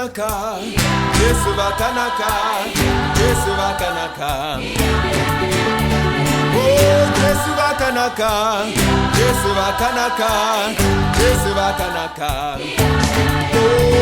Vakanaka, Yesu Vakanaka, Yesu Vakanaka. Oh, Yesu Vakanaka, Yesu Vakanaka, Yesu Vakanaka. Oh.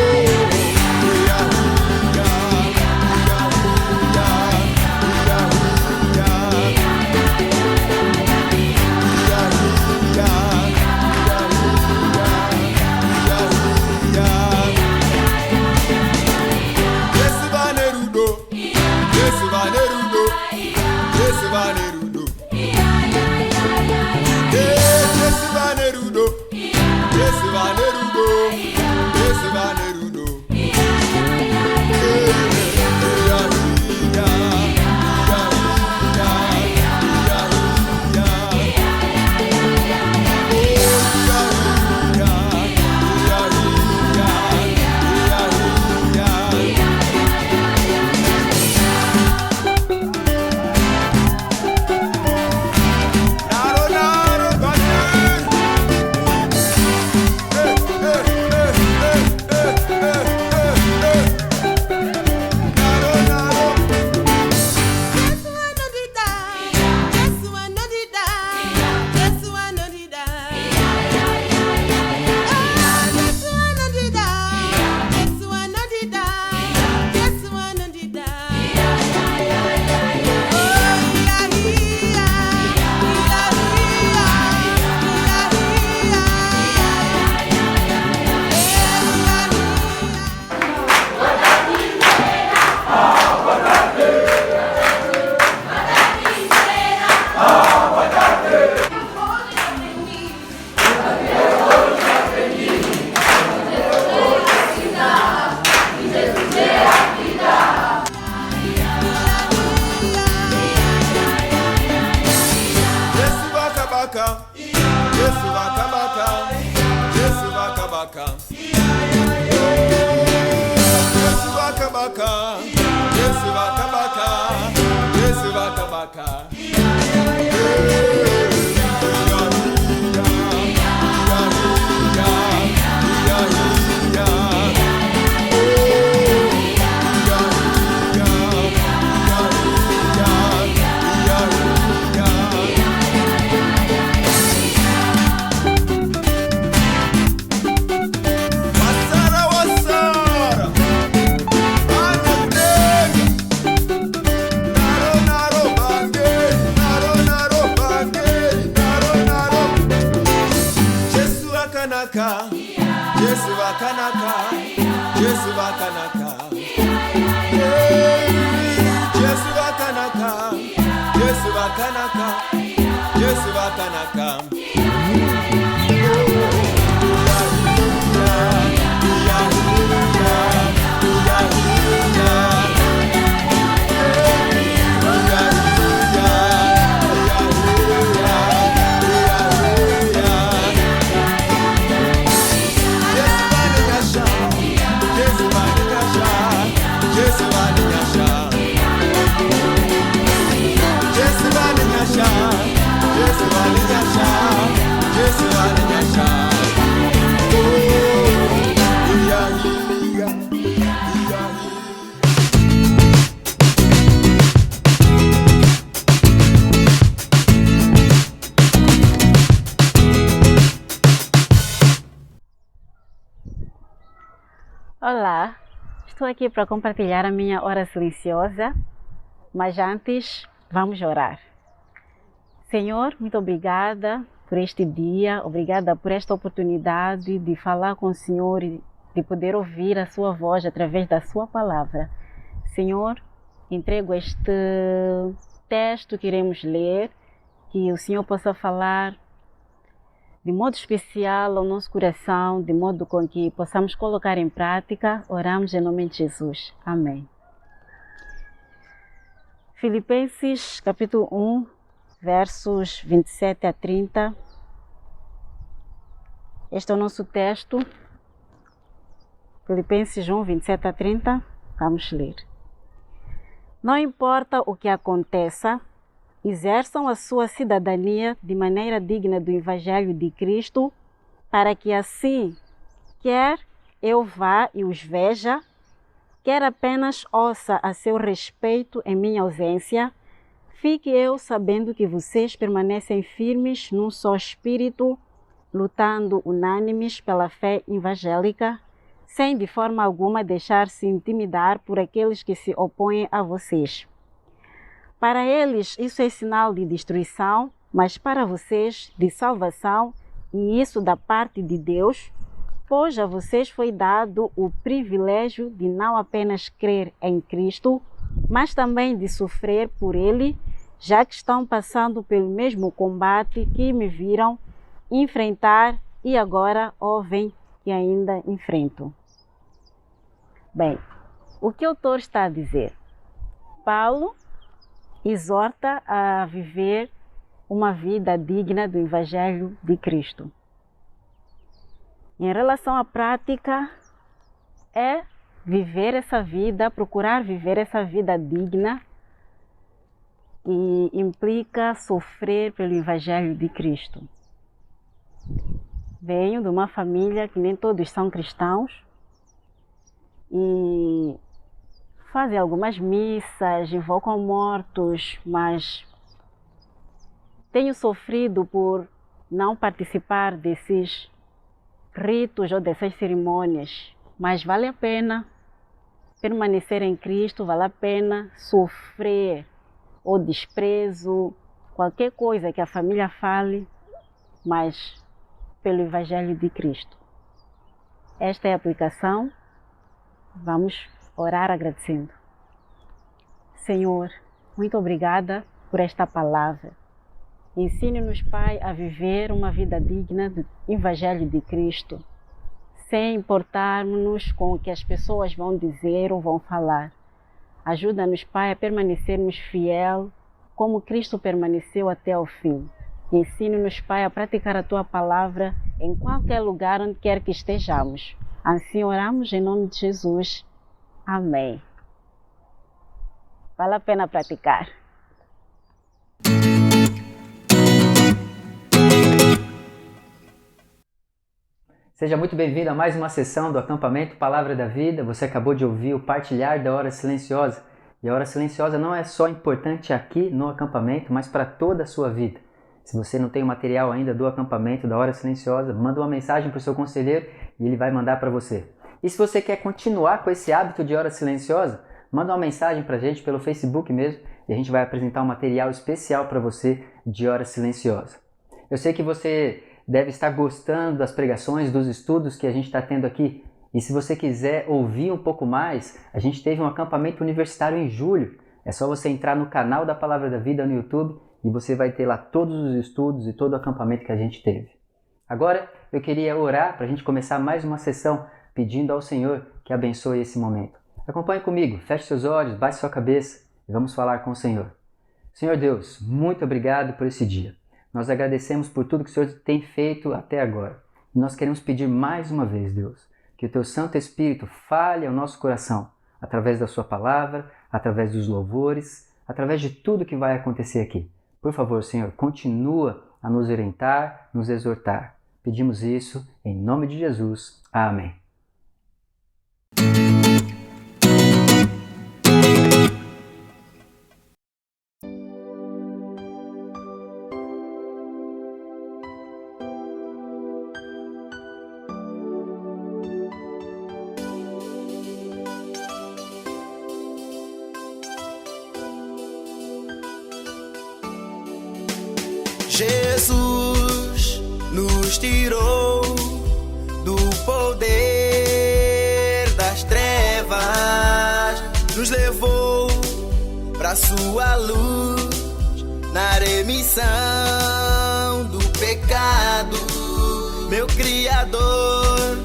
Yesu Vakanaka, Yesu Vakanaka, Yesu Vakanaka, Yesu Vakanaka, Yesu Vakanaka. Olá, estou aqui para compartilhar a minha hora silenciosa, mas antes vamos orar. Senhor, muito obrigada por este dia, obrigada por esta oportunidade de falar com o Senhor e de poder ouvir a sua voz através da sua palavra. Senhor, entrego este texto que iremos ler, que o Senhor possa falar de modo especial ao nosso coração, de modo com que possamos colocar em prática. Oramos em nome de Jesus. Amém. Filipenses capítulo 1, versos 27 a 30. Este é o nosso texto. Filipenses 1, 27 a 30. Vamos ler. Não importa o que aconteça, exerçam a sua cidadania de maneira digna do Evangelho de Cristo, para que assim, quer eu vá e os veja, quer apenas ouça a seu respeito em minha ausência, fique eu sabendo que vocês permanecem firmes num só espírito, lutando unânimes pela fé evangélica, sem de forma alguma deixar-se intimidar por aqueles que se opõem a vocês. Para eles isso é sinal de destruição, mas para vocês de salvação, e isso da parte de Deus, pois a vocês foi dado o privilégio de não apenas crer em Cristo, mas também de sofrer por Ele, já que estão passando pelo mesmo combate que me viram enfrentar e agora ouvem que ainda enfrentam. Bem, o que o autor está a dizer? Paulo exorta a viver uma vida digna do Evangelho de Cristo. Em relação à prática, é viver essa vida, procurar viver essa vida digna, que implica sofrer pelo Evangelho de Cristo. Venho de uma família que nem todos são cristãos e fazem algumas missas, invocam mortos, mas tenho sofrido por não participar desses ritos ou dessas cerimônias, mas vale a pena permanecer em Cristo, vale a pena sofrer o desprezo, qualquer coisa que a família fale, mas pelo Evangelho de Cristo. Esta é a aplicação. Vamos orar agradecendo. Senhor, muito obrigada por esta palavra. Ensine-nos, Pai, a viver uma vida digna do Evangelho de Cristo, sem importarmos com o que as pessoas vão dizer ou vão falar. Ajuda-nos, Pai, a permanecermos fiel como Cristo permaneceu até o fim. Ensine-nos, Pai, a praticar a Tua palavra em qualquer lugar onde quer que estejamos. Assim oramos em nome de Jesus. Amém. Vale a pena praticar. Seja muito bem-vindo a mais uma sessão do Acampamento Palavra da Vida. Você acabou de ouvir o partilhar da Hora Silenciosa. E a Hora Silenciosa não é só importante aqui no acampamento, mas para toda a sua vida. Se você não tem o material ainda do acampamento da Hora Silenciosa, manda uma mensagem para o seu conselheiro e ele vai mandar para você. E se você quer continuar com esse hábito de Hora Silenciosa, manda uma mensagem para a gente pelo Facebook mesmo e a gente vai apresentar um material especial para você de Hora Silenciosa. Eu sei que você deve estar gostando das pregações, dos estudos que a gente está tendo aqui. E se você quiser ouvir um pouco mais, a gente teve um acampamento universitário em julho. É só você entrar no canal da Palavra da Vida no YouTube e você vai ter lá todos os estudos e todo o acampamento que a gente teve. Agora eu queria orar para a gente começar mais uma sessão pedindo ao Senhor que abençoe esse momento. Acompanhe comigo, feche seus olhos, baixe sua cabeça e vamos falar com o Senhor. Senhor Deus, muito obrigado por esse dia. Nós agradecemos por tudo que o Senhor tem feito até agora. E nós queremos pedir mais uma vez, Deus, que o Teu Santo Espírito fale ao nosso coração, através da Sua palavra, através dos louvores, através de tudo que vai acontecer aqui. Por favor, Senhor, continua a nos orientar, nos exortar. Pedimos isso em nome de Jesus. Amém. Jesus nos tirou do poder das trevas, nos levou para sua luz na remissão do pecado. Meu Criador,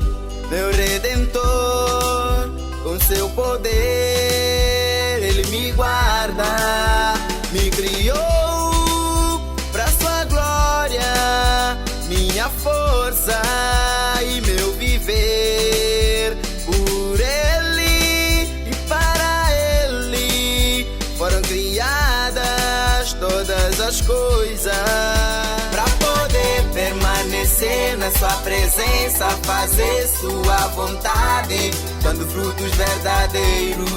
meu Redentor, com seu poder Ele me guarda, me criou minha força e meu viver. Por Ele e para Ele foram criadas todas as coisas, para poder permanecer permanecer na sua presença, fazer sua vontade, dando frutos verdadeiros.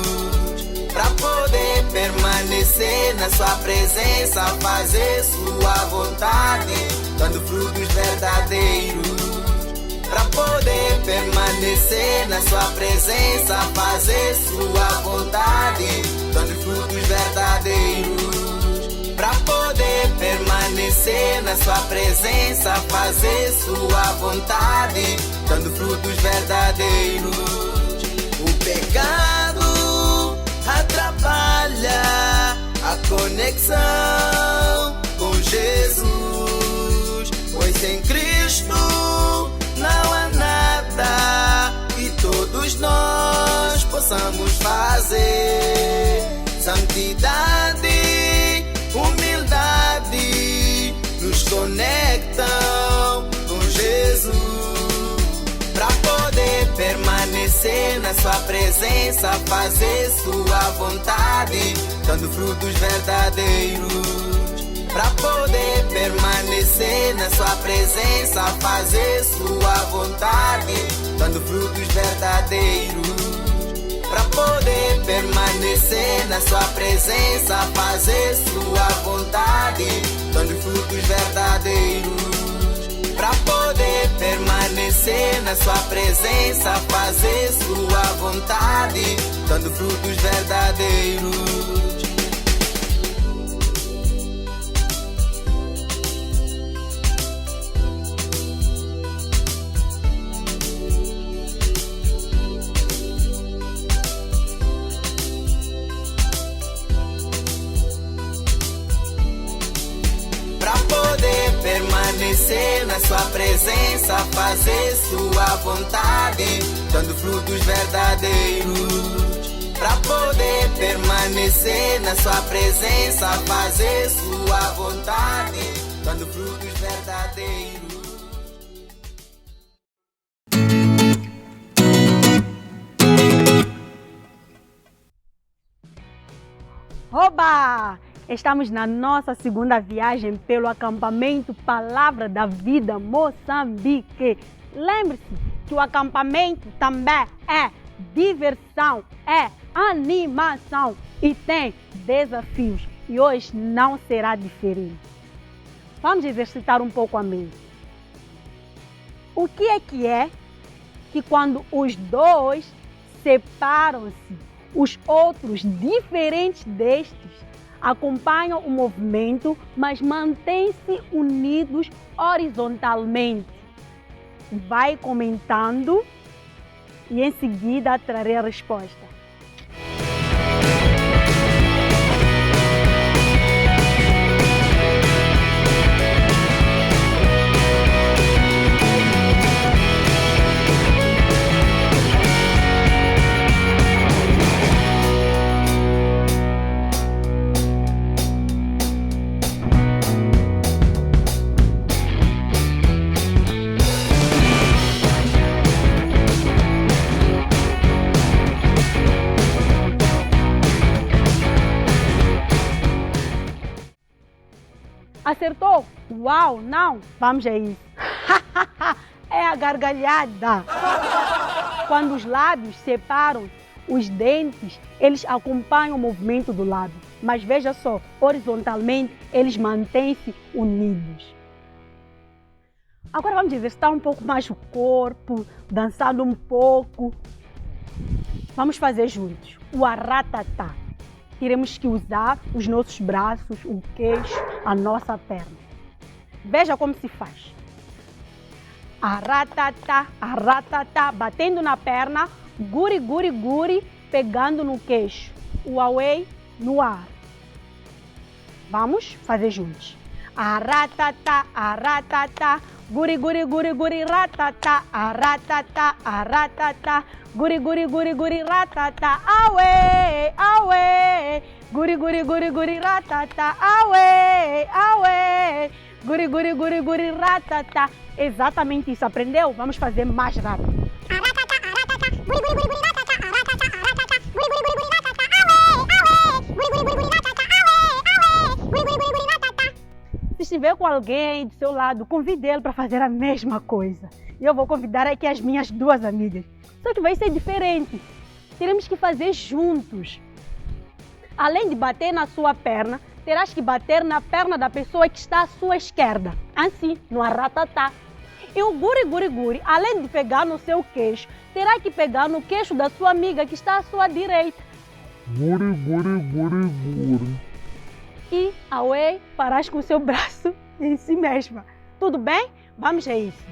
Pra poder permanecer na sua presença, fazer sua vontade, dando frutos verdadeiros. Pra poder permanecer na sua presença, fazer sua vontade, dando frutos verdadeiros. Pra poder permanecer na sua presença, fazer sua vontade, dando frutos verdadeiros. O pecado atrapalha a conexão com Jesus, pois sem Cristo não há nada que todos nós possamos fazer. Santidade, humildade nos conectam com Jesus. Pra poder permanecer na sua presença, fazer sua vontade, dando frutos verdadeiros. Pra poder permanecer na sua presença, fazer sua vontade, dando frutos verdadeiros. Pra poder permanecer na sua presença, fazer sua vontade, dando frutos verdadeiros. Pra poder permanecer na sua presença, fazer sua vontade, dando frutos verdadeiros. Permanecer na sua presença, fazer sua vontade, dando frutos verdadeiros. Pra poder permanecer na sua presença, fazer sua vontade, dando frutos verdadeiros. Oba! Estamos na nossa segunda viagem pelo acampamento Palavra da Vida Moçambique. Lembre-se que o acampamento também é diversão, é animação e tem desafios. E hoje não será diferente. Vamos exercitar um pouco a mente. O que é que quando os dois separam-se, os outros diferentes destes acompanham o movimento, mas mantêm-se unidos horizontalmente? Vai comentando e em seguida trarei a resposta. Acertou? Uau, não? Vamos a isso. É a gargalhada. Quando os lábios separam os dentes, eles acompanham o movimento do lábio. Mas veja só, horizontalmente, eles mantêm-se unidos. Agora vamos exercitar um pouco mais o corpo, dançando um pouco. Vamos fazer juntos o aratatá. Teremos que usar os nossos braços, o queixo, a nossa perna. Veja como se faz. Aratatá, aratatá, batendo na perna, guri, guri, guri, pegando no queixo. O away no ar. Vamos fazer juntos. Aratatá, aratatá, guri, guri, guri, guri, ratatá, aratatá, aratatá, guri, guri, guri, guri, ratatá, away, away, guri, guri, guri, guri, ratatá, away, away, guri, guri, guri, guri, ratatá. Exatamente isso, aprendeu? Vamos fazer mais rápido. Aratatá, aratatá, guri, guri, guri, guri, ratatá, aratatá, aratatá, guri, guri, guri, guri, ratatá, away, away, guri, guri, guri, guri, ratatá, away, away, guri, guri, guri, guri, ratatá. Se estiver com alguém do seu lado, convide ele para fazer a mesma coisa. E eu vou convidar aqui as minhas 2 amigas. Só que vai ser diferente. Teremos que fazer juntos. Além de bater na sua perna, terás que bater na perna da pessoa que está à sua esquerda. Assim, no arratatá. E o guri-guri-guri, além de pegar no seu queixo, terá que pegar no queixo da sua amiga que está à sua direita. Guri-guri-guri-guri. E, away, parás com o seu braço em si mesma. Tudo bem? Vamos a isso.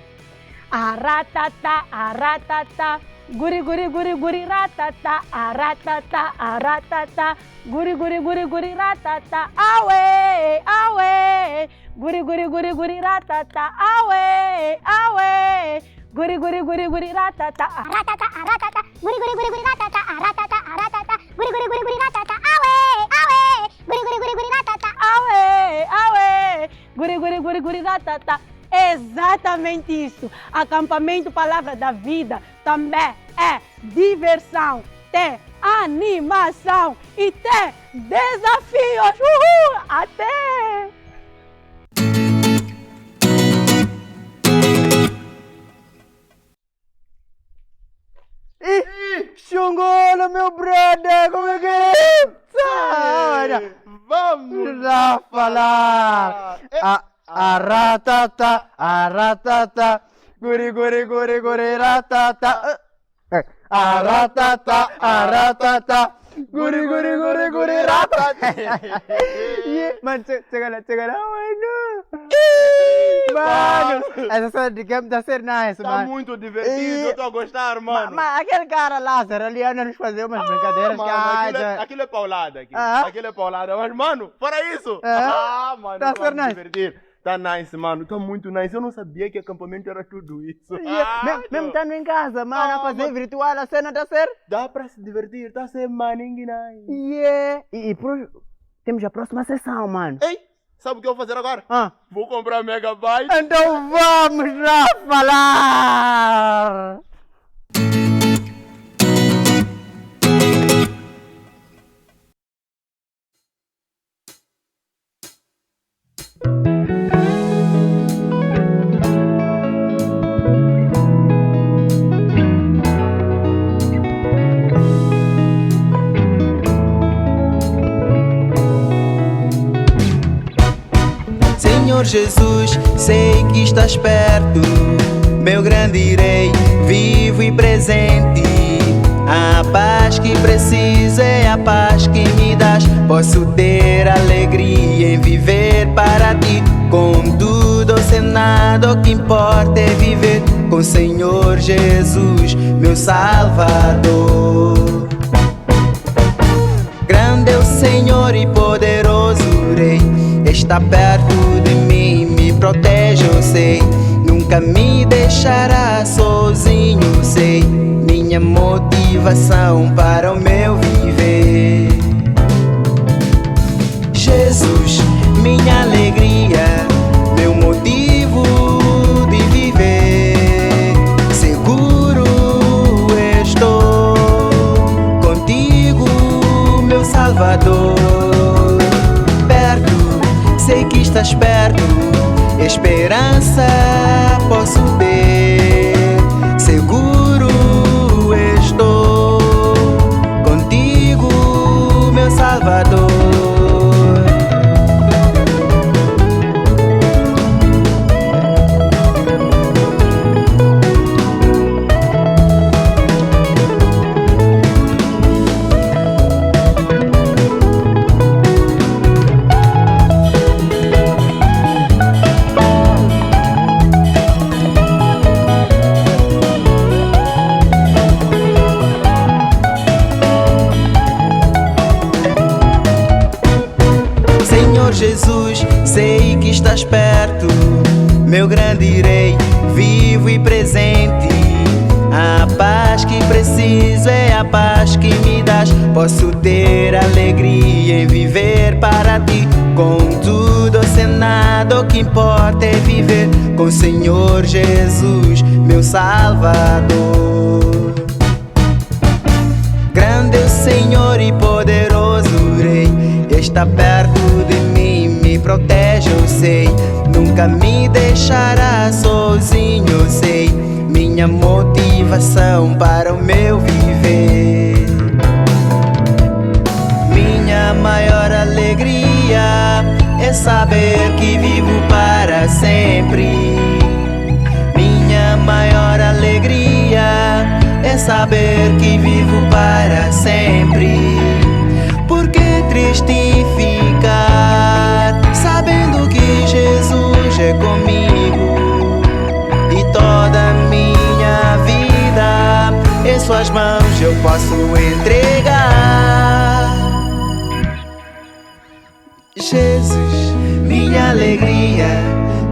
Aratata, aratata, guri-guri-guri-guri, ratata, aratata, aratata, guri-guri-guri-guri, ratata, away, away, guri-guri-guri-guri, ratata, away, away, guri-guri-guri-guri, ratata, Aratata, aratata, guri-guri-guri-guri, ratata, aratata, aratata, guri-guri-guri-guri, ratata, away, away, guri-guri-guri-guri, ratata, away, away, guri-guri-guri-guri, ratata. Exatamente isso. Acampamento Palavra da Vida também é diversão, tem animação e tem desafios. Uhul! Até! Xungona, meu brother, como é que é? Olha, vamos lá falar. Aratata, aratata, guri-guri-guri-guri, ratata. Aratata, aratata, guri-guri-guri-guri, ratata. Mano, chega lá, mano. Mano, essa série de game tá sendo nice, mano. Tá muito divertido, eu tô a gostar, mano. Mas aquele cara Lázaro ali anda nos fazer umas brincadeiras mano, aquilo é paulada aqui. Aquilo é paulada, mas mano, fora isso. Mano, tá sendo nice. Divertir. Tá nice, mano, tá muito nice. Eu não sabia que acampamento era tudo isso. Mesmo estando em casa, mano, a fazer virtual a cena tá certo? Dá pra se divertir, tá sendo maninho nice. Yeah. Temos a próxima sessão, mano. Ei, sabe o que eu vou fazer agora? Vou comprar megabyte. Então vamos lá falar! Senhor Jesus, sei que estás perto, meu grande rei, vivo e presente. A paz que preciso é a paz que me das. Posso ter alegria em viver para ti. Com tudo ou sem nada, o que importa é viver com o Senhor Jesus, meu Salvador. Grande é o Senhor e poderoso Rei, está perto de mim, me protege, eu sei. Nunca me deixará sozinho, sei. Minha motivação para o meu viver. Jesus, minha alegria, meu motivo de viver. Seguro estou contigo, meu Salvador. Sei que estás perto, esperança posso ter. Seguro estou contigo, meu Salvador. Jesus, sei que estás perto, meu grande rei, vivo e presente. A paz que preciso é a paz que me das. Posso ter alegria em viver para ti. Com tudo ou sem nada, o que importa é viver com o Senhor Jesus, meu Salvador. Grande é o Senhor e poderoso Rei, está perto de mim, me protege, eu sei. nunca me deixará sozinho, sei, minha motivação para o meu viver. Minha maior alegria é saber que vivo para sempre. Minha maior alegria é saber que vivo para sempre. Por que triste ficar sabendo que Jesus é comigo e toda minha vida em suas mãos eu posso entregar? Jesus, minha alegria,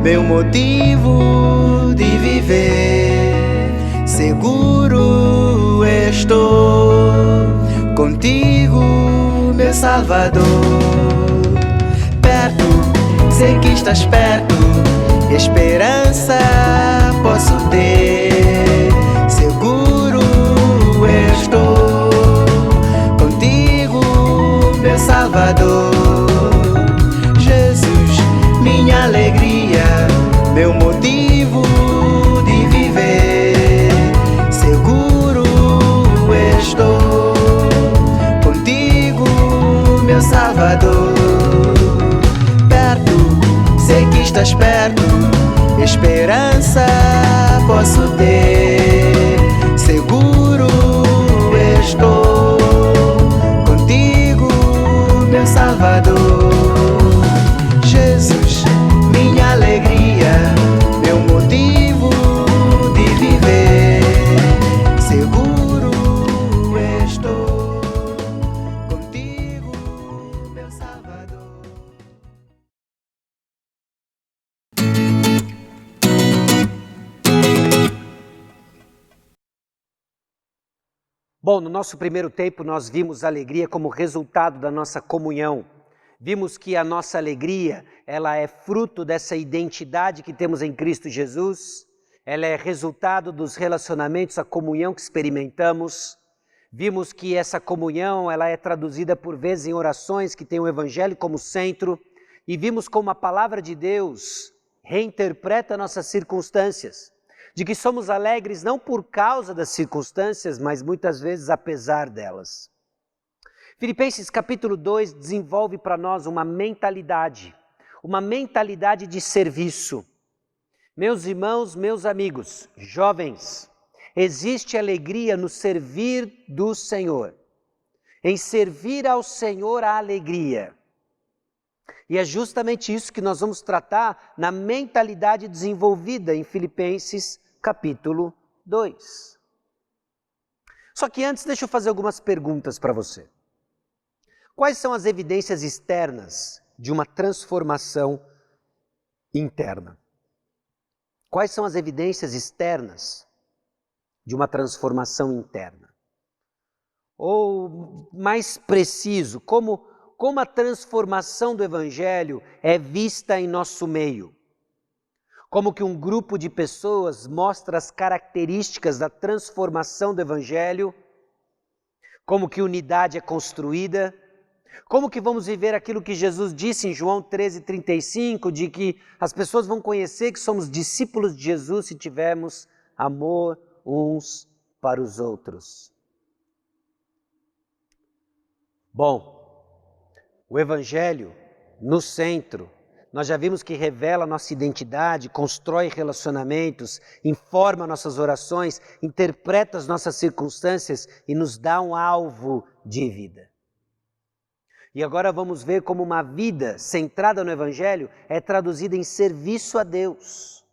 meu motivo de viver. Seguro estou contigo, meu Salvador. Perto, sei que estás perto, esperança posso ter. Seguro estou contigo, meu Salvador. Jesus, minha alegria, meu motivo de viver. Seguro estou contigo, meu Salvador. Perto, sei que estás perto, esperança posso ter. Seguro estou contigo, meu Salvador. Jesus, minha alegria, meu motivo de viver. Seguro estou contigo, meu Salvador. Bom, no nosso primeiro tempo nós vimos a alegria como resultado da nossa comunhão. Vimos que a nossa alegria, ela é fruto dessa identidade que temos em Cristo Jesus, ela é resultado dos relacionamentos, a comunhão que experimentamos. Vimos que essa comunhão, ela é traduzida por vezes em orações que têm o Evangelho como centro, e vimos como a palavra de Deus reinterpreta nossas circunstâncias, de que somos alegres não por causa das circunstâncias, mas muitas vezes apesar delas. Filipenses capítulo 2 desenvolve para nós uma mentalidade de serviço. Meus irmãos, meus amigos, jovens, existe alegria no servir do Senhor. Em servir ao Senhor há alegria. E é justamente isso que nós vamos tratar na mentalidade desenvolvida em Filipenses capítulo 2. Só que antes, deixa eu fazer algumas perguntas para você. Quais são as evidências externas de uma transformação interna? Quais são as evidências externas de uma transformação interna? Ou, mais preciso, como a transformação do Evangelho é vista em nosso meio? Como que um grupo de pessoas mostra as características da transformação do Evangelho? Como que unidade é construída? Como que vamos viver aquilo que Jesus disse em João 13:35, de que as pessoas vão conhecer que somos discípulos de Jesus se tivermos amor uns para os outros? Bom, o Evangelho no centro, nós já vimos que revela nossa identidade, constrói relacionamentos, informa nossas orações, interpreta as nossas circunstâncias e nos dá um alvo de vida. E agora vamos ver como uma vida centrada no Evangelho é traduzida em serviço a Deus.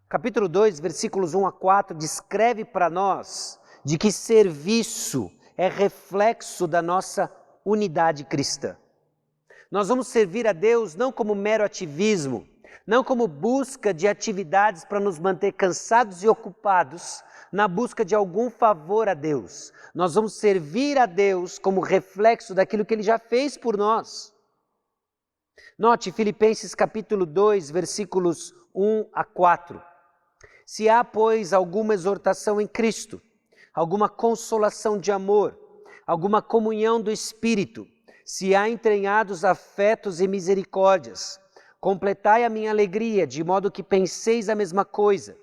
Capítulo 2, versículos 1 a 4, descreve para nós de que serviço é reflexo da nossa unidade cristã. Nós vamos servir a Deus não como mero ativismo, não como busca de atividades para nos manter cansados e ocupados na busca de algum favor a Deus. Nós vamos servir a Deus como reflexo daquilo que Ele já fez por nós. Note Filipenses capítulo 2, versículos 1 a 4. Se há, pois, alguma exortação em Cristo, alguma consolação de amor, alguma comunhão do Espírito, se há entranhados afetos e misericórdias, Completai a minha alegria, de modo que penseis a mesma coisa,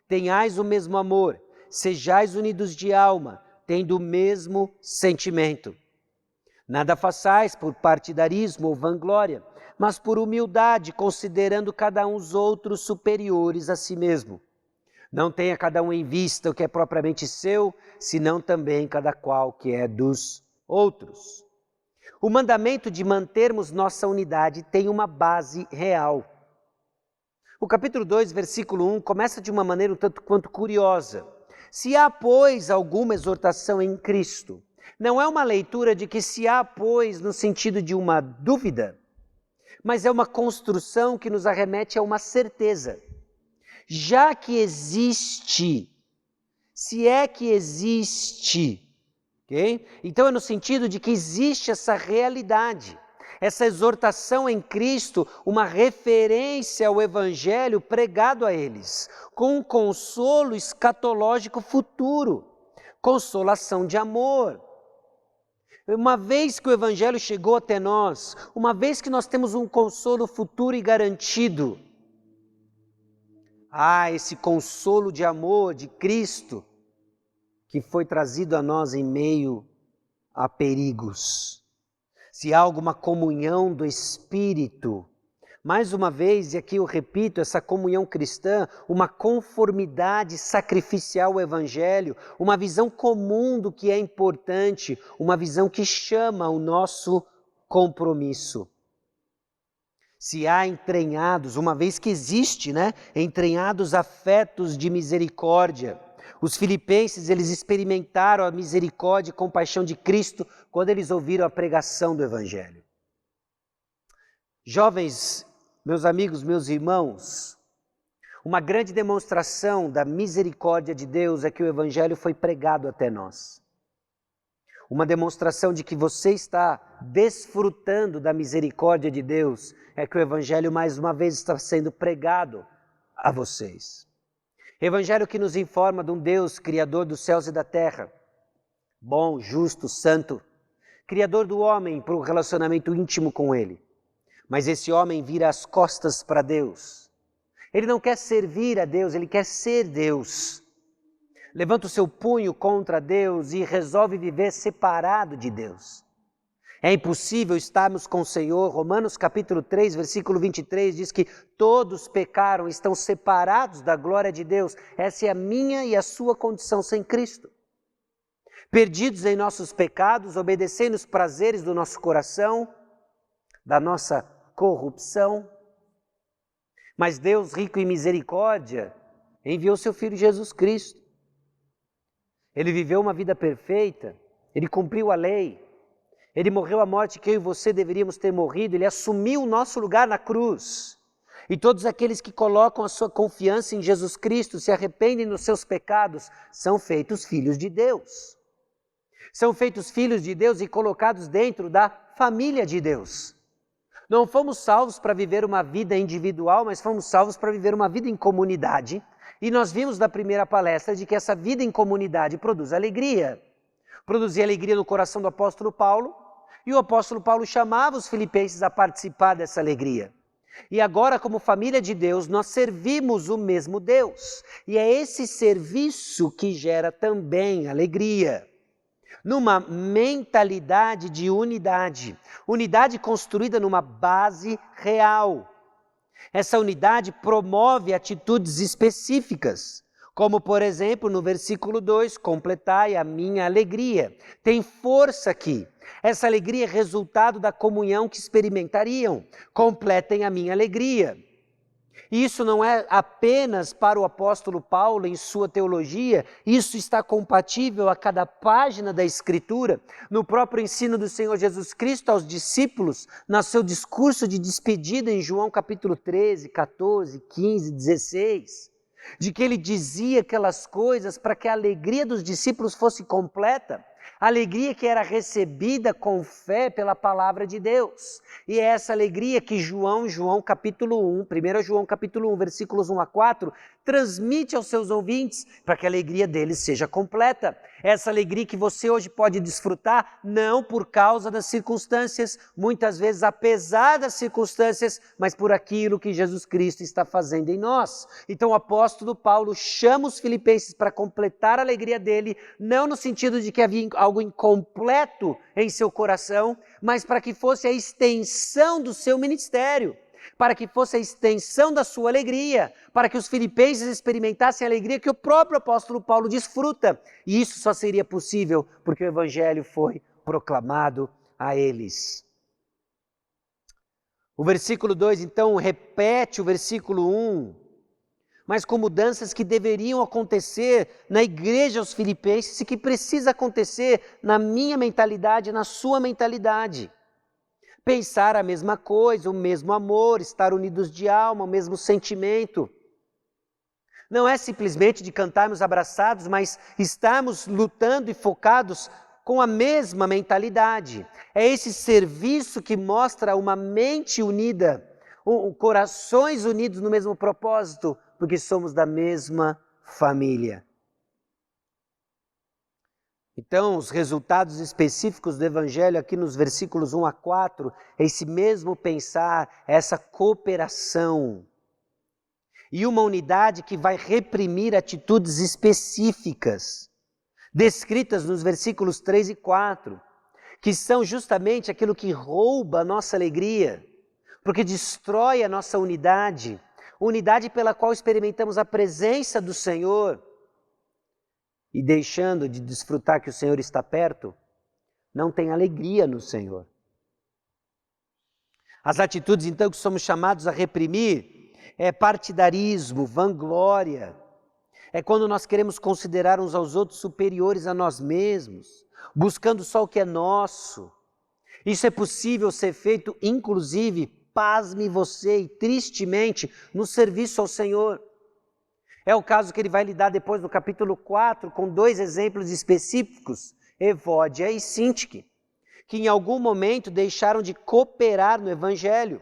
tenhais o mesmo amor, sejais unidos de alma, tendo o mesmo sentimento. Nada façais por partidarismo ou vanglória, mas por humildade, considerando cada um os outros superiores a si mesmo. Não tenha cada um em vista o que é propriamente seu, senão também cada qual que é dos outros. O mandamento de mantermos nossa unidade tem uma base real. O capítulo 2, versículo 1, começa de uma maneira um tanto quanto curiosa. Se há, pois, alguma exortação em Cristo, não é uma leitura de que se há, pois, no sentido de uma dúvida, mas é uma construção que nos arremete a uma certeza. Já que existe, se é que existe, ok? Então é no sentido de que existe essa realidade, essa exortação em Cristo, uma referência ao Evangelho pregado a eles, com um consolo escatológico futuro, consolação de amor. Uma vez que o Evangelho chegou até nós, uma vez que nós temos um consolo futuro e garantido, esse consolo de amor de Cristo que foi trazido a nós em meio a perigos. Se há alguma comunhão do Espírito, mais uma vez, e aqui eu repito, essa comunhão cristã, uma conformidade sacrificial ao Evangelho, uma visão comum do que é importante, uma visão que chama o nosso compromisso. Se há entranhados, uma vez que existe, entranhados afetos de misericórdia. Os filipenses, eles experimentaram a misericórdia e compaixão de Cristo quando eles ouviram a pregação do Evangelho. Jovens, meus amigos, meus irmãos, uma grande demonstração da misericórdia de Deus é que o Evangelho foi pregado até nós. Uma demonstração de que você está desfrutando da misericórdia de Deus é que o Evangelho mais uma vez está sendo pregado a vocês. Evangelho que nos informa de um Deus criador dos céus e da terra, bom, justo, santo, criador do homem para um relacionamento íntimo com Ele. Mas esse homem vira as costas para Deus. Ele não quer servir a Deus, ele quer ser Deus. Levanta o seu punho contra Deus e resolve viver separado de Deus. É impossível estarmos com o Senhor. Romanos capítulo 3, versículo 23 diz que todos pecaram, estão separados da glória de Deus. Essa é a minha e a sua condição sem Cristo. Perdidos em nossos pecados, obedecendo os prazeres do nosso coração, da nossa corrupção. Mas Deus, rico em misericórdia, enviou seu Filho Jesus Cristo. Ele viveu uma vida perfeita, ele cumpriu a lei. Ele morreu a morte que eu e você deveríamos ter morrido, ele assumiu o nosso lugar na cruz. E todos aqueles que colocam a sua confiança em Jesus Cristo, se arrependem dos seus pecados, são feitos filhos de Deus. São feitos filhos de Deus e colocados dentro da família de Deus. Não fomos salvos para viver uma vida individual, mas fomos salvos para viver uma vida em comunidade. E nós vimos da primeira palestra de que essa vida em comunidade produz alegria. Produzia alegria no coração do apóstolo Paulo. E o apóstolo Paulo chamava os filipenses a participar dessa alegria. E agora, como família de Deus, nós servimos o mesmo Deus. E é esse serviço que gera também alegria. Numa mentalidade de unidade. Unidade construída numa base real. Essa unidade promove atitudes específicas. Como, por exemplo, no versículo 2, completai a minha alegria. Tem força aqui. Essa alegria é resultado da comunhão que experimentariam. Completem a minha alegria. E isso não é apenas para o apóstolo Paulo em sua teologia, isso está compatível a cada página da Escritura, no próprio ensino do Senhor Jesus Cristo aos discípulos, no seu discurso de despedida em João capítulo 13, 14, 15, 16, de que ele dizia aquelas coisas para que a alegria dos discípulos fosse completa, a alegria que era recebida com fé pela palavra de Deus. E é essa alegria que João capítulo 1, 1 João capítulo 1, versículos 1 a 4, transmite aos seus ouvintes para que a alegria deles seja completa. Essa alegria que você hoje pode desfrutar não por causa das circunstâncias, muitas vezes apesar das circunstâncias, mas por aquilo que Jesus Cristo está fazendo em nós. Então o apóstolo Paulo chama os filipenses para completar a alegria dele, não no sentido de que havia algo incompleto em seu coração, mas para que fosse a extensão do seu ministério, para que fosse a extensão da sua alegria, para que os filipenses experimentassem a alegria que o próprio apóstolo Paulo desfruta. E isso só seria possível porque o evangelho foi proclamado a eles. O versículo 2, então, repete o versículo 1, mas com mudanças que deveriam acontecer na igreja aos filipenses e que precisa acontecer na minha mentalidade, na sua mentalidade. Pensar a mesma coisa, o mesmo amor, estar unidos de alma, o mesmo sentimento. Não é simplesmente de cantarmos abraçados, mas estarmos lutando e focados com a mesma mentalidade. É esse serviço que mostra uma mente unida, corações unidos no mesmo propósito, porque somos da mesma família. Então, os resultados específicos do Evangelho aqui nos versículos 1 a 4, é esse mesmo pensar, essa cooperação. E uma unidade que vai reprimir atitudes específicas, descritas nos versículos 3 e 4, que são justamente aquilo que rouba a nossa alegria, porque destrói a nossa unidade pela qual experimentamos a presença do Senhor, e deixando de desfrutar que o Senhor está perto, não tem alegria no Senhor. As atitudes, então, que somos chamados a reprimir é partidarismo, vanglória. É quando nós queremos considerar uns aos outros superiores a nós mesmos, buscando só o que é nosso. Isso é possível ser feito, inclusive, pasme você e tristemente, no serviço ao Senhor. É o caso que ele vai lidar depois no capítulo 4, com 2 exemplos específicos, Evódia e Sintique, que em algum momento deixaram de cooperar no Evangelho.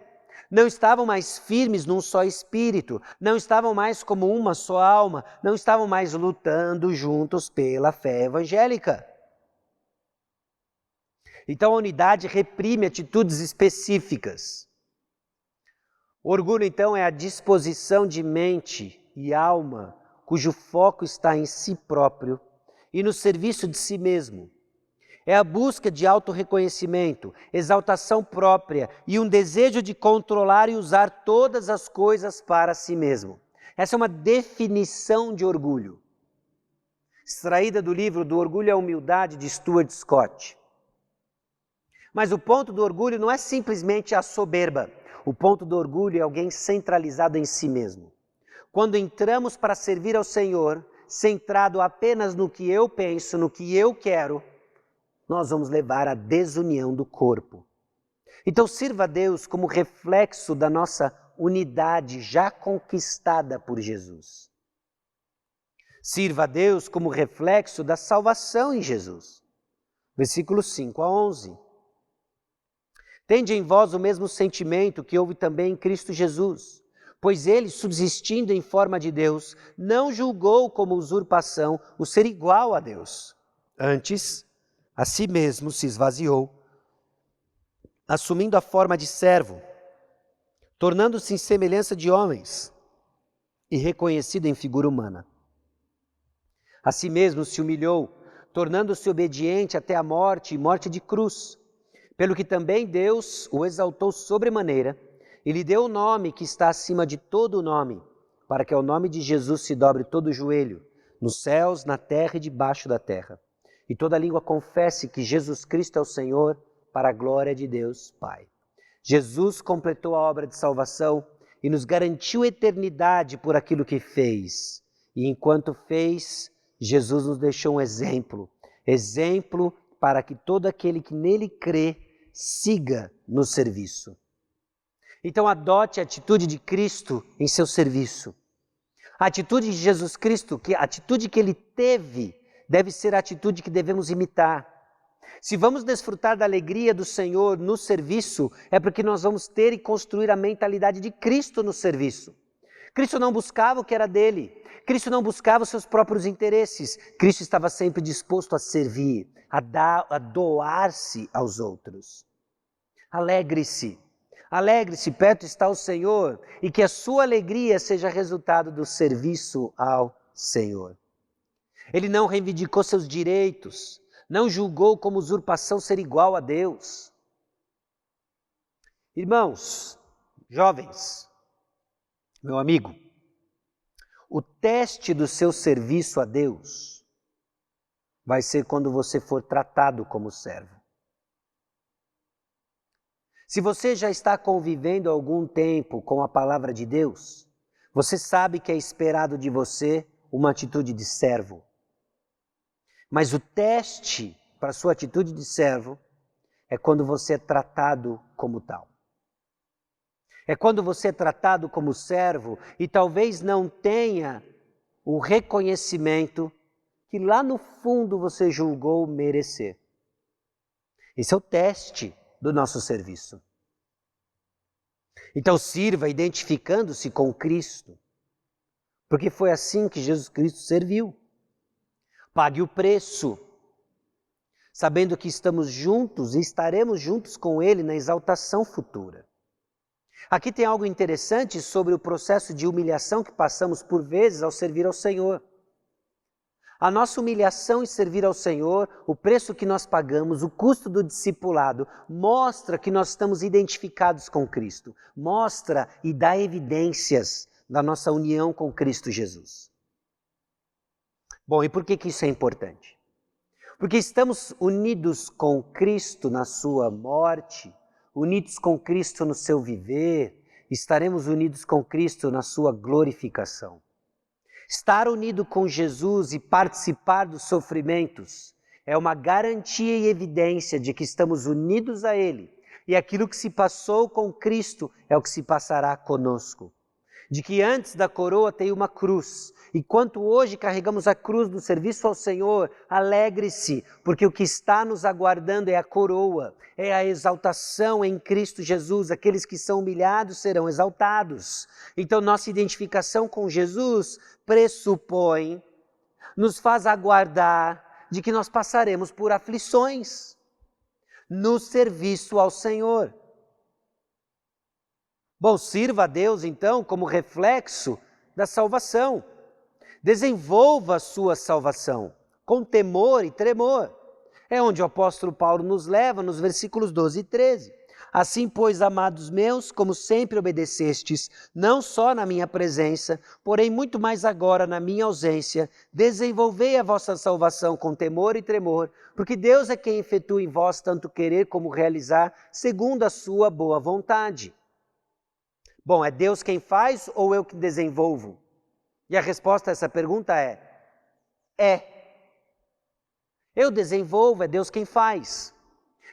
Não estavam mais firmes num só espírito, não estavam mais como uma só alma, não estavam mais lutando juntos pela fé evangélica. Então a unidade reprime atitudes específicas. O orgulho, então, é a disposição de mente e alma, cujo foco está em si próprio e no serviço de si mesmo. É a busca de autorreconhecimento, exaltação própria e um desejo de controlar e usar todas as coisas para si mesmo. Essa é uma definição de orgulho, extraída do livro Do Orgulho à Humildade, de Stuart Scott. Mas o ponto do orgulho não é simplesmente a soberba. O ponto do orgulho é alguém centralizado em si mesmo. Quando entramos para servir ao Senhor, centrado apenas no que eu penso, no que eu quero, nós vamos levar à desunião do corpo. Então sirva a Deus como reflexo da nossa unidade já conquistada por Jesus. Sirva a Deus como reflexo da salvação em Jesus. Versículos 5 a 11. Tende em vós o mesmo sentimento que houve também em Cristo Jesus, pois ele, subsistindo em forma de Deus, não julgou como usurpação o ser igual a Deus. Antes, a si mesmo se esvaziou, assumindo a forma de servo, tornando-se em semelhança de homens e reconhecido em figura humana. A si mesmo se humilhou, tornando-se obediente até a morte e morte de cruz, pelo que também Deus o exaltou sobremaneira e lhe deu o nome que está acima de todo o nome, para que ao nome de Jesus se dobre todo o joelho, nos céus, na terra e debaixo da terra, e toda língua confesse que Jesus Cristo é o Senhor, para a glória de Deus Pai. Jesus completou a obra de salvação e nos garantiu eternidade por aquilo que fez. E enquanto fez, Jesus nos deixou um exemplo para que todo aquele que nele crê siga no serviço. Então adote a atitude de Cristo em seu serviço. A atitude de Jesus Cristo, a atitude que ele teve, deve ser a atitude que devemos imitar. Se vamos desfrutar da alegria do Senhor no serviço, é porque nós vamos ter e construir a mentalidade de Cristo no serviço. Cristo não buscava o que era dele. Cristo não buscava os seus próprios interesses. Cristo estava sempre disposto a servir, a doar-se aos outros. Alegre-se. Alegre-se, perto está o Senhor, e que a sua alegria seja resultado do serviço ao Senhor. Ele não reivindicou seus direitos, não julgou como usurpação ser igual a Deus. Irmãos, jovens, meu amigo, o teste do seu serviço a Deus vai ser quando você for tratado como servo. Se você já está convivendo há algum tempo com a palavra de Deus, você sabe que é esperado de você uma atitude de servo. Mas o teste para a sua atitude de servo é quando você é tratado como tal. É quando você é tratado como servo e talvez não tenha o reconhecimento que lá no fundo você julgou merecer. Esse é o teste do nosso serviço. Então sirva identificando-se com Cristo, porque foi assim que Jesus Cristo serviu. Pague o preço, sabendo que estamos juntos e estaremos juntos com Ele na exaltação futura. Aqui tem algo interessante sobre o processo de humilhação que passamos por vezes ao servir ao Senhor. A nossa humilhação em servir ao Senhor, o preço que nós pagamos, o custo do discipulado, mostra que nós estamos identificados com Cristo. Mostra e dá evidências da nossa união com Cristo Jesus. Bom, e por que isso é importante? Porque estamos unidos com Cristo na sua morte, unidos com Cristo no seu viver, estaremos unidos com Cristo na sua glorificação. Estar unido com Jesus e participar dos sofrimentos é uma garantia e evidência de que estamos unidos a Ele. E aquilo que se passou com Cristo é o que se passará conosco. De que antes da coroa tem uma cruz. E quanto hoje carregamos a cruz no serviço ao Senhor, alegre-se, porque o que está nos aguardando é a coroa, é a exaltação em Cristo Jesus. Aqueles que são humilhados serão exaltados. Então nossa identificação com Jesus pressupõe, nos faz aguardar de que nós passaremos por aflições no serviço ao Senhor. Bom, sirva a Deus então como reflexo da salvação. Desenvolva a sua salvação com temor e tremor. É onde o apóstolo Paulo nos leva nos versículos 12 e 13. Assim, pois, amados meus, como sempre obedecestes, não só na minha presença, porém muito mais agora na minha ausência, desenvolvei a vossa salvação com temor e tremor, porque Deus é quem efetua em vós tanto querer como realizar, segundo a sua boa vontade. Bom, é Deus quem faz ou eu que desenvolvo? E a resposta a essa pergunta é. Eu desenvolvo, é Deus quem faz.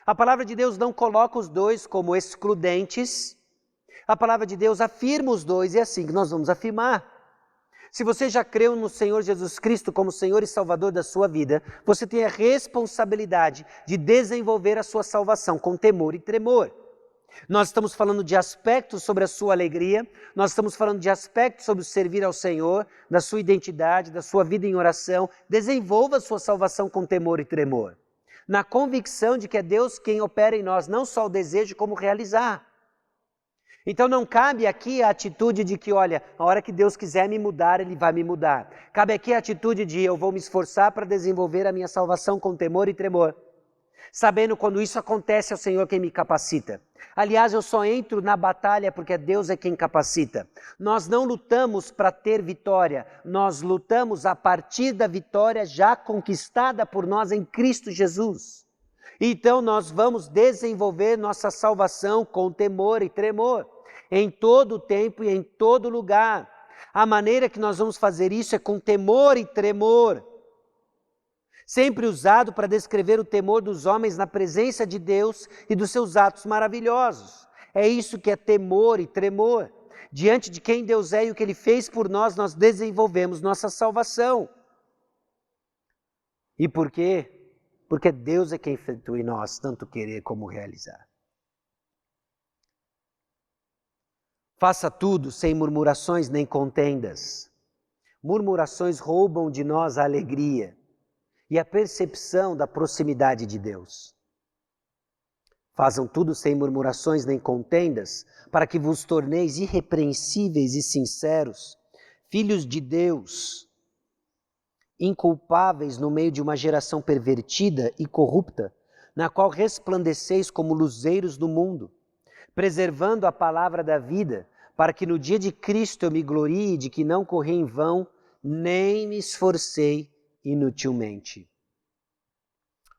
A palavra de Deus não coloca os dois como excludentes. A palavra de Deus afirma os dois e é assim que nós vamos afirmar. Se você já creu no Senhor Jesus Cristo como Senhor e Salvador da sua vida, você tem a responsabilidade de desenvolver a sua salvação com temor e tremor. Nós estamos falando de aspectos sobre a sua alegria, nós estamos falando de aspectos sobre o servir ao Senhor, da sua identidade, da sua vida em oração. Desenvolva a sua salvação com temor e tremor, na convicção de que é Deus quem opera em nós, não só o desejo, como realizar. Então não cabe aqui a atitude de que, olha, a hora que Deus quiser me mudar, Ele vai me mudar. Cabe aqui a atitude de eu vou me esforçar para desenvolver a minha salvação com temor e tremor, sabendo quando isso acontece é o Senhor quem me capacita. Aliás, eu só entro na batalha porque Deus é quem capacita. Nós não lutamos para ter vitória, nós lutamos a partir da vitória já conquistada por nós em Cristo Jesus. Então nós vamos desenvolver nossa salvação com temor e tremor, em todo o tempo e em todo lugar. A maneira que nós vamos fazer isso é com temor e tremor. Sempre usado para descrever o temor dos homens na presença de Deus e dos seus atos maravilhosos. É isso que é temor e tremor. Diante de quem Deus é e o que Ele fez por nós, nós desenvolvemos nossa salvação. E por quê? Porque Deus é quem efetua em nós tanto querer como realizar. Faça tudo sem murmurações nem contendas. Murmurações roubam de nós a alegria e a percepção da proximidade de Deus. Façam tudo sem murmurações nem contendas, para que vos torneis irrepreensíveis e sinceros, filhos de Deus, inculpáveis no meio de uma geração pervertida e corrupta, na qual resplandeceis como luzeiros do mundo, preservando a palavra da vida, para que no dia de Cristo eu me glorie de que não corri em vão, nem me esforcei inutilmente.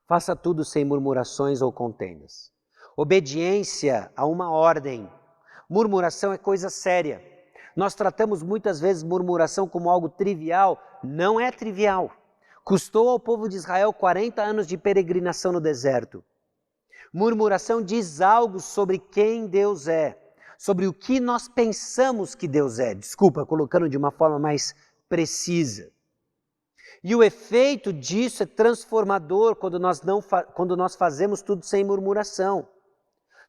Faça tudo sem murmurações ou contendas. Obediência a uma ordem. Murmuração é coisa séria. Nós tratamos muitas vezes murmuração como algo trivial. Não é trivial. Custou ao povo de Israel 40 anos de peregrinação no deserto. Murmuração diz algo sobre quem Deus é, sobre o que nós pensamos que Deus é. Desculpa, colocando de uma forma mais precisa. E o efeito disso é transformador quando nós fazemos tudo sem murmuração.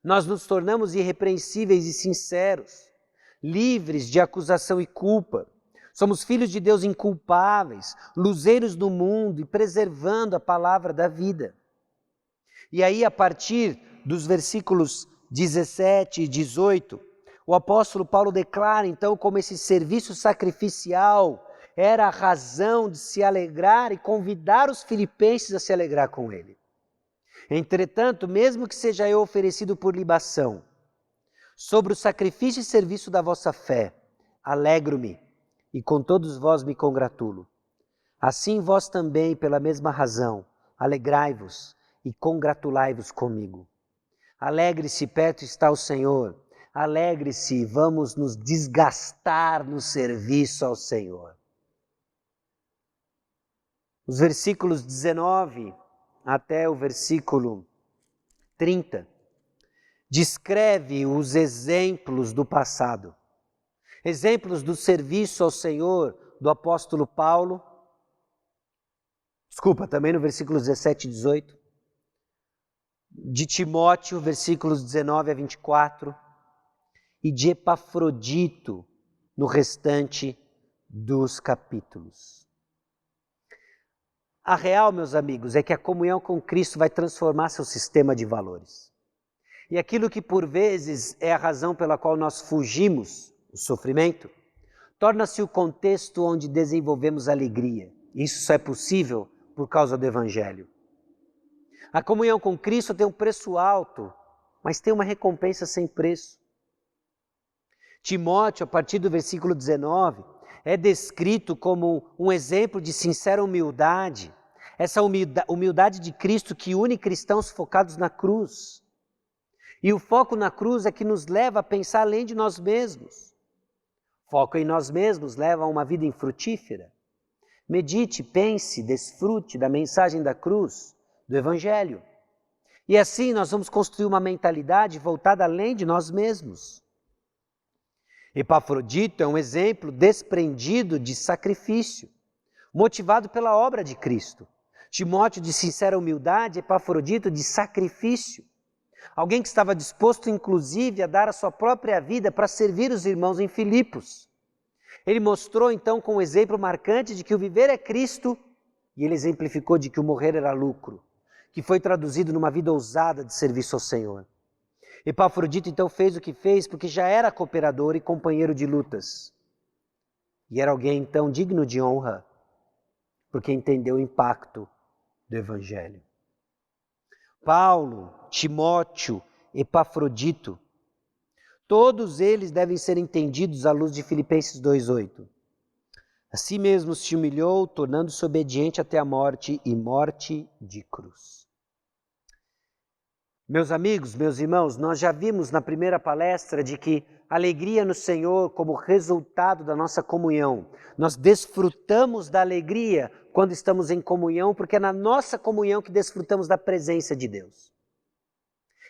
Nós nos tornamos irrepreensíveis e sinceros, livres de acusação e culpa. Somos filhos de Deus inculpáveis, luzeiros do mundo e preservando a palavra da vida. E aí, a partir dos versículos 17 e 18, o apóstolo Paulo declara então como esse serviço sacrificial era a razão de se alegrar e convidar os filipenses a se alegrar com ele. Entretanto, mesmo que seja eu oferecido por libação, sobre o sacrifício e serviço da vossa fé, alegro-me e com todos vós me congratulo. Assim vós também, pela mesma razão, alegrai-vos e congratulai-vos comigo. Alegre-se, perto está o Senhor. Alegre-se, vamos nos desgastar no serviço ao Senhor. Os versículos 19 até o versículo 30 descreve os exemplos do passado. Exemplos do serviço ao Senhor do apóstolo Paulo. Também no versículo 17 e 18. De Timóteo, versículos 19 a 24. E de Epafrodito no restante dos capítulos. A real, meus amigos, é que a comunhão com Cristo vai transformar seu sistema de valores. E aquilo que por vezes é a razão pela qual nós fugimos, o sofrimento, torna-se o contexto onde desenvolvemos alegria. Isso só é possível por causa do Evangelho. A comunhão com Cristo tem um preço alto, mas tem uma recompensa sem preço. Timóteo, a partir do versículo 19, é descrito como um exemplo de sincera humildade, essa humildade de Cristo que une cristãos focados na cruz. E o foco na cruz é que nos leva a pensar além de nós mesmos. Foco em nós mesmos leva a uma vida infrutífera. Medite, pense, desfrute da mensagem da cruz, do Evangelho. E assim nós vamos construir uma mentalidade voltada além de nós mesmos. Epafrodito é um exemplo desprendido de sacrifício, motivado pela obra de Cristo. Timóteo de sincera humildade, Epafrodito de sacrifício. Alguém que estava disposto, inclusive, a dar a sua própria vida para servir os irmãos em Filipos. Ele mostrou, então, com um exemplo marcante de que o viver é Cristo, e ele exemplificou de que o morrer era lucro, que foi traduzido numa vida ousada de serviço ao Senhor. Epafrodito então fez o que fez porque já era cooperador e companheiro de lutas. E era alguém então digno de honra, porque entendeu o impacto do Evangelho. Paulo, Timóteo, Epafrodito, todos eles devem ser entendidos à luz de Filipenses 2,8. Assim mesmo se humilhou, tornando-se obediente até a morte e morte de cruz. Meus amigos, meus irmãos, nós já vimos na primeira palestra de que alegria no Senhor como resultado da nossa comunhão. Nós desfrutamos da alegria quando estamos em comunhão, porque é na nossa comunhão que desfrutamos da presença de Deus.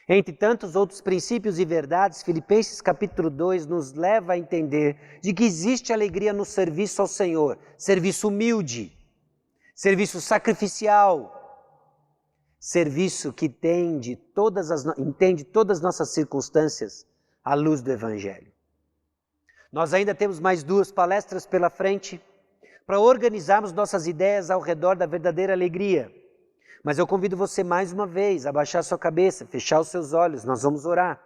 Entre tantos outros princípios e verdades, Filipenses capítulo 2 nos leva a entender de que existe alegria no serviço ao Senhor, serviço humilde, serviço sacrificial, serviço que entende todas as nossas circunstâncias à luz do Evangelho. Nós ainda temos mais 2 palestras pela frente para organizarmos nossas ideias ao redor da verdadeira alegria. Mas eu convido você mais uma vez a baixar sua cabeça, fechar os seus olhos, nós vamos orar.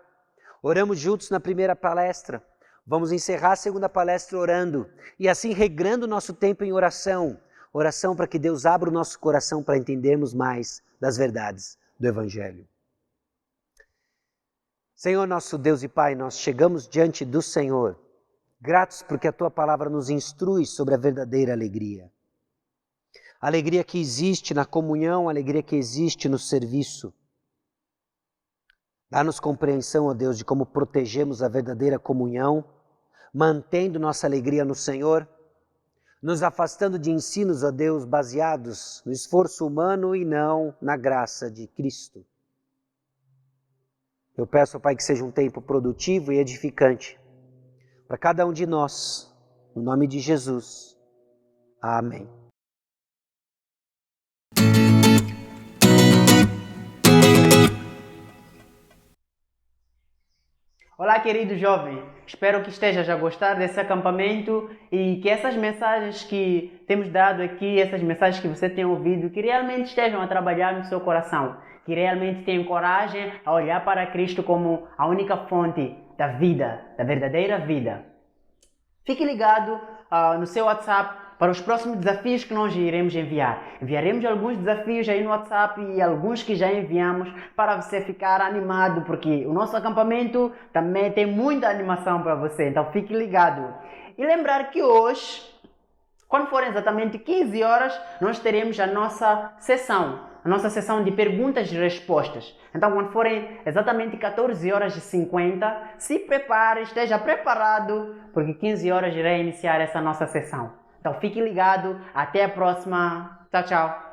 Oramos juntos na primeira palestra, vamos encerrar a segunda palestra orando e assim regrando o nosso tempo em oração. Oração para que Deus abra o nosso coração para entendermos mais das verdades do Evangelho. Senhor nosso Deus e Pai, nós chegamos diante do Senhor, gratos porque a Tua palavra nos instrui sobre a verdadeira alegria. A alegria que existe na comunhão, a alegria que existe no serviço. Dá-nos compreensão, ó Deus, de como protegemos a verdadeira comunhão, mantendo nossa alegria no Senhor, nos afastando de ensinos, ó Deus, baseados no esforço humano e não na graça de Cristo. Eu peço, ó Pai, que seja um tempo produtivo e edificante para cada um de nós, no nome de Jesus. Amém. Olá, querido jovem, espero que estejas a gostar desse acampamento e que essas mensagens que temos dado aqui, essas mensagens que você tem ouvido, que realmente estejam a trabalhar no seu coração, que realmente tenham coragem a olhar para Cristo como a única fonte da vida, da verdadeira vida. Fique ligado no seu WhatsApp para os próximos desafios que nós iremos enviar. Enviaremos alguns desafios aí no WhatsApp e alguns que já enviamos para você ficar animado, porque o nosso acampamento também tem muita animação para você, então fique ligado. E lembrar que hoje, quando forem exatamente 15 horas, nós teremos a nossa sessão de perguntas e respostas. Então, quando forem exatamente 14h50, se prepare, esteja preparado, porque 15 horas irá iniciar essa nossa sessão. Então fique ligado, até a próxima, tchau, tchau.